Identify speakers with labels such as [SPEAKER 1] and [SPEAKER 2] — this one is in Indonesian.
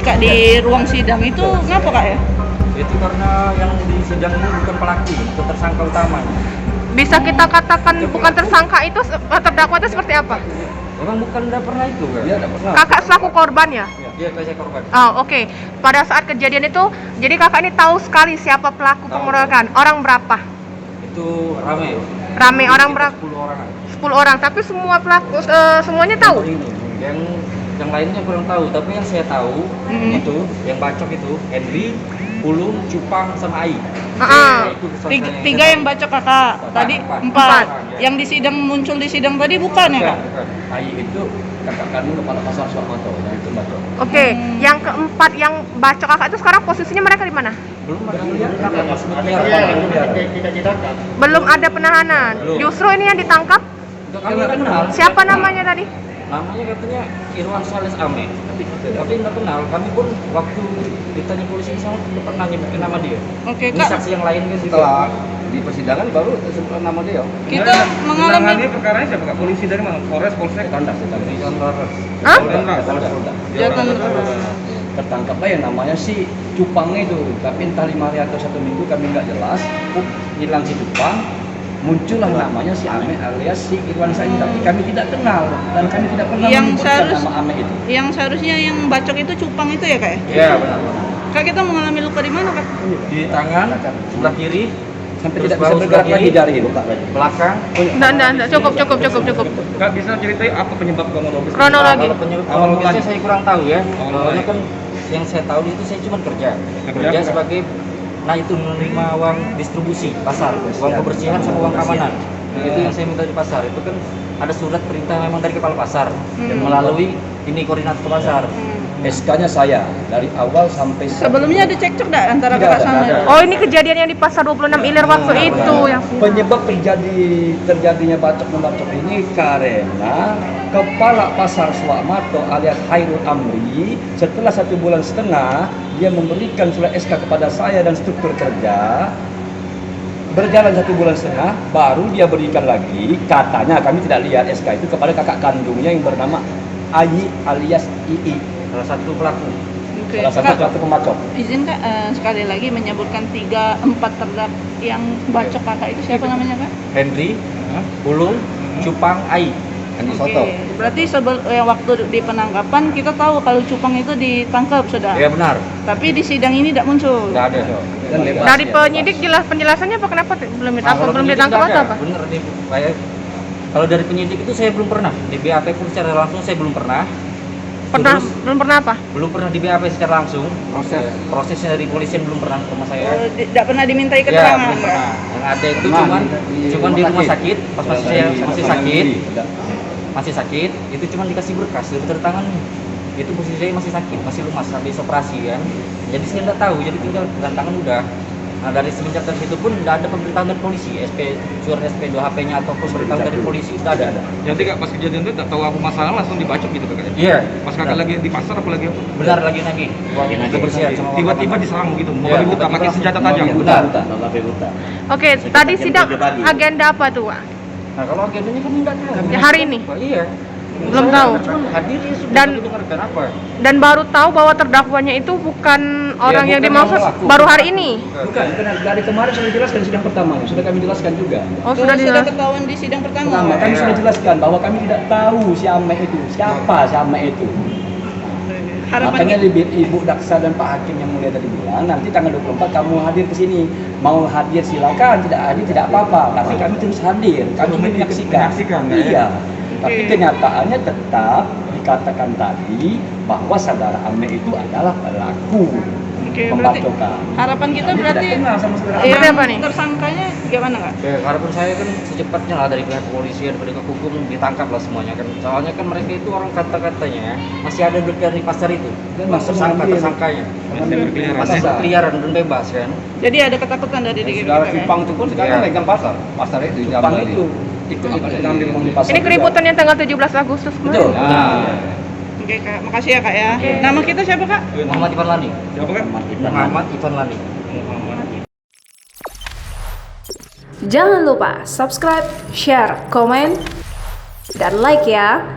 [SPEAKER 1] Kak, di ruang sidang itu ngapa Kak ya?
[SPEAKER 2] Itu karena yang di sidang ini bukan pelaku, bukan tersangka utama.
[SPEAKER 1] Bisa kita katakan bukan tersangka itu terdakwa itu seperti apa?
[SPEAKER 2] Orang bukan udah pernah itu kan? Iya, udah pernah.
[SPEAKER 1] Kakak selaku korban ya?
[SPEAKER 2] Iya, saya korban.
[SPEAKER 1] Oh, oke. Pada saat kejadian itu, jadi kakak ini tahu sekali siapa pelaku pengeroyokan. Orang berapa?
[SPEAKER 2] Itu rame.
[SPEAKER 1] Rame orang berapa?
[SPEAKER 2] 10 orang.
[SPEAKER 1] 10 orang, tapi semua pelaku semuanya tahu.
[SPEAKER 2] Yang lainnya kurang tahu, tapi yang saya tahu itu yang bacok itu Henry, Pulung, Cupang sama Ai.
[SPEAKER 1] Tiga yang baca kakak, tadi empat. Yang di sidang muncul di sidang tadi bukan ya Kak?
[SPEAKER 2] Bukan. Ai itu kakak kandung kepala pasar Suarmanto, yang itu bacok.
[SPEAKER 1] Oke, yang keempat yang bacok kakak itu sekarang posisinya mereka di mana?
[SPEAKER 2] Belum ada yang
[SPEAKER 1] Belum ada penahanan.
[SPEAKER 2] Belum.
[SPEAKER 1] Justru ini yang ditangkap.
[SPEAKER 2] Kami kenal.
[SPEAKER 1] Siapa namanya tadi?
[SPEAKER 2] Namanya katanya Irwan Sales Ame, tapi nggak kenal. Kami pun waktu ditanya polisi sama tidak pernah nyebutin nama dia.
[SPEAKER 1] Oke
[SPEAKER 2] Ini
[SPEAKER 1] Kak.
[SPEAKER 2] saksi yang lain kan
[SPEAKER 3] Setelah di persidangan baru disebut nama dia.
[SPEAKER 1] Kita mengalami
[SPEAKER 4] perkaranya siapa Kak? Polisi dari mana? Polres, Polsek?
[SPEAKER 3] Tandas.
[SPEAKER 1] Hah?
[SPEAKER 3] Tertangkaplah yang namanya si Cupang itu, tapi entah 5 hari atau 1 minggu kami nggak jelas. Hilang si Cupang, muncullah namanya si Ame alias si Irwan Said, tapi kami tidak kenal dan kami tidak pernah menyebutkan nama Ame itu.
[SPEAKER 1] Yang seharusnya yang bacok itu Cupang itu ya Kak ya?
[SPEAKER 2] Iya benar.
[SPEAKER 1] Kak, kita mengalami luka di mana Kak?
[SPEAKER 2] Di tangan sebelah kiri,
[SPEAKER 3] Sampai
[SPEAKER 2] terus
[SPEAKER 3] tidak
[SPEAKER 2] bahu
[SPEAKER 3] bisa bergerak
[SPEAKER 2] sebelah
[SPEAKER 3] lagi
[SPEAKER 2] kiri,
[SPEAKER 3] dari itu.
[SPEAKER 2] belakang.
[SPEAKER 1] Nggak, cukup.
[SPEAKER 4] Kak, bisa ceritain apa penyebab kronologis?
[SPEAKER 1] Kronologi.
[SPEAKER 2] Kalau penyebab kronologisnya saya kurang tahu ya. Soalnya kan yang saya tahu itu saya cuma kerja sebagai itu menerima uang distribusi pasar, uang kebersihan sama uang keamanan. Itu yang saya minta di pasar. Itu kan ada surat perintah memang dari kepala pasar yang melalui ini koordinat ke pasar.
[SPEAKER 3] SK-nya saya dari awal sampai
[SPEAKER 1] Sebelumnya ada cekcok nggak antara
[SPEAKER 3] Tidak
[SPEAKER 1] kakak
[SPEAKER 3] ada,
[SPEAKER 1] sama?
[SPEAKER 3] tidak ada.
[SPEAKER 1] Oh, ini kejadian yang di pasar 26 Ilir waktu itu yang
[SPEAKER 3] penyebab terjadinya bacok membacok ini karena kepala pasar Suarmanto alias Hairul Amri setelah 1,5 bulan dia memberikan surat SK kepada saya dan struktur kerja. Berjalan 1,5 bulan baru dia berikan lagi, katanya kami tidak lihat SK itu, kepada kakak kandungnya yang bernama Ayi alias II,
[SPEAKER 2] Salah satu pelaku.
[SPEAKER 1] Oke.
[SPEAKER 3] salah satu pelaku pembacok.
[SPEAKER 1] Izin Kak, sekali lagi menyebutkan 3-4 terdakwa yang bacok kakak itu siapa namanya Kak?
[SPEAKER 2] Henry, Pulung, Cupang, Ai.
[SPEAKER 1] Oke. Berarti waktu di penangkapan kita tahu kalau Cupang itu ditangkap sudah.
[SPEAKER 2] Iya benar.
[SPEAKER 1] Tapi di sidang ini tidak muncul.
[SPEAKER 2] Nggak ada.
[SPEAKER 3] Dan bebas
[SPEAKER 1] Dari
[SPEAKER 3] ya,
[SPEAKER 1] penyidik penjelasannya apa kenapa belum
[SPEAKER 2] Nah, kalau
[SPEAKER 1] belum
[SPEAKER 2] penyidik
[SPEAKER 1] ditangkap
[SPEAKER 2] nggak
[SPEAKER 1] atau
[SPEAKER 2] ada.
[SPEAKER 1] apa?
[SPEAKER 2] Bener nih, kayak kalau dari penyidik itu saya belum pernah. Di BAP pun secara langsung saya belum pernah. Terus,
[SPEAKER 1] Belum pernah apa?
[SPEAKER 2] belum pernah di BAP secara langsung. Prosesnya dari polisian belum pernah ke rumah saya.
[SPEAKER 1] Tidak pernah dimintai
[SPEAKER 2] Ya,
[SPEAKER 1] keterangan.
[SPEAKER 2] belum pernah. Yang ada itu
[SPEAKER 3] Pernah
[SPEAKER 2] cuman di rumah sakit pas saya masih sakit.
[SPEAKER 3] Udah.
[SPEAKER 2] Masih sakit, itu cuma dikasih berkas, itu tanda tangan. Itu posisi saya masih sakit, masih lemas habis operasi kan. Jadi saya nggak tahu, jadi tinggal tanda tangan udah. Nah dari semenjak dari situ pun nggak ada pemberitahuan dari polisi, surat SP 2 HP-nya atau pemberitahuan dari polisi nggak ada.
[SPEAKER 4] Jadi Kak, pas kejadian itu nggak tahu apa masalah langsung dibacok gitu Kak?
[SPEAKER 2] Iya.
[SPEAKER 4] Pas Kakak lagi di pasar apa lagi apa?
[SPEAKER 2] Benar lagi uang kebersihan sama uang
[SPEAKER 4] Tiba-tiba
[SPEAKER 2] keamanan.
[SPEAKER 4] diserang gitu,
[SPEAKER 2] Iya,
[SPEAKER 4] mobil buta, pakai senjata tajam.
[SPEAKER 2] Benar.
[SPEAKER 1] Oke, tadi sidang agenda apa tuh Kak?
[SPEAKER 2] Nah kalau agendanya kan nggak tahu.
[SPEAKER 1] Ya, hari ini?
[SPEAKER 2] Iya.
[SPEAKER 1] Belum
[SPEAKER 2] Saya
[SPEAKER 1] tahu.
[SPEAKER 2] Cuma hadir ya sudah,
[SPEAKER 1] Dan-
[SPEAKER 2] tapi dengarkan apa?
[SPEAKER 1] Dan baru tahu bahwa terdakwanya itu bukan orang yang
[SPEAKER 2] bukan
[SPEAKER 1] dimaksud
[SPEAKER 2] pelaku.
[SPEAKER 1] baru hari ini.
[SPEAKER 3] Bukan, dari kemarin sudah dijelaskan sidang pertama, sudah kami jelaskan juga.
[SPEAKER 1] Oh, sudah dijelaskan.
[SPEAKER 5] ketahuan di sidang
[SPEAKER 3] Pertama, kami sudah jelaskan bahwa kami tidak tahu si Ame itu, siapa si Ame itu. Makanya Ibu Daksa dan Pak Hakim yang mulia tadi bilang, nanti tanggal 24 kamu hadir ke sini. Mau hadir silakan, tidak hadir tidak apa-apa. Tapi kami terus hadir, kami ingin menyaksikan. Iya. Tapi kenyataannya tetap dikatakan tadi bahwa saudara Ame itu adalah pelaku
[SPEAKER 1] Oke, berarti
[SPEAKER 3] pembacokan.
[SPEAKER 1] harapan kita
[SPEAKER 3] Kami
[SPEAKER 1] berarti
[SPEAKER 3] tidak kenal sama saudara
[SPEAKER 1] yang
[SPEAKER 3] Ame.
[SPEAKER 1] apa nih? Tersangkanya gimana Kak?
[SPEAKER 2] Ya, harapan saya kan secepatnya lah dari pihak kepolisian, penegak hukum ditangkap lah semuanya kan. Soalnya kan mereka itu orang kata-katanya masih ada di pasar itu.
[SPEAKER 3] Dan masih
[SPEAKER 2] tersangkanya
[SPEAKER 4] Masih berkeliaran.
[SPEAKER 2] masih berkeliaran dan bebas kan.
[SPEAKER 1] Jadi ada ketakutan dari diri kita
[SPEAKER 3] Saudara
[SPEAKER 1] kan?
[SPEAKER 3] Cupang itu pun sekarang
[SPEAKER 2] Iya.
[SPEAKER 3] megang pasar itu. Cupang itu ikut ngambil di pasar.
[SPEAKER 1] Ini keributan yang tanggal 17 Agustus
[SPEAKER 3] Betul.
[SPEAKER 1] kemarin.
[SPEAKER 3] Nah,
[SPEAKER 1] Oke Kak, makasih ya Kak ya. Nama kita siapa Kak?
[SPEAKER 2] Muhammad Ivan Lani.
[SPEAKER 4] Siapa Kak?
[SPEAKER 2] Muhammad Ivan Lani.
[SPEAKER 4] Muhammad.
[SPEAKER 5] Jangan lupa subscribe, share, komen, dan like ya.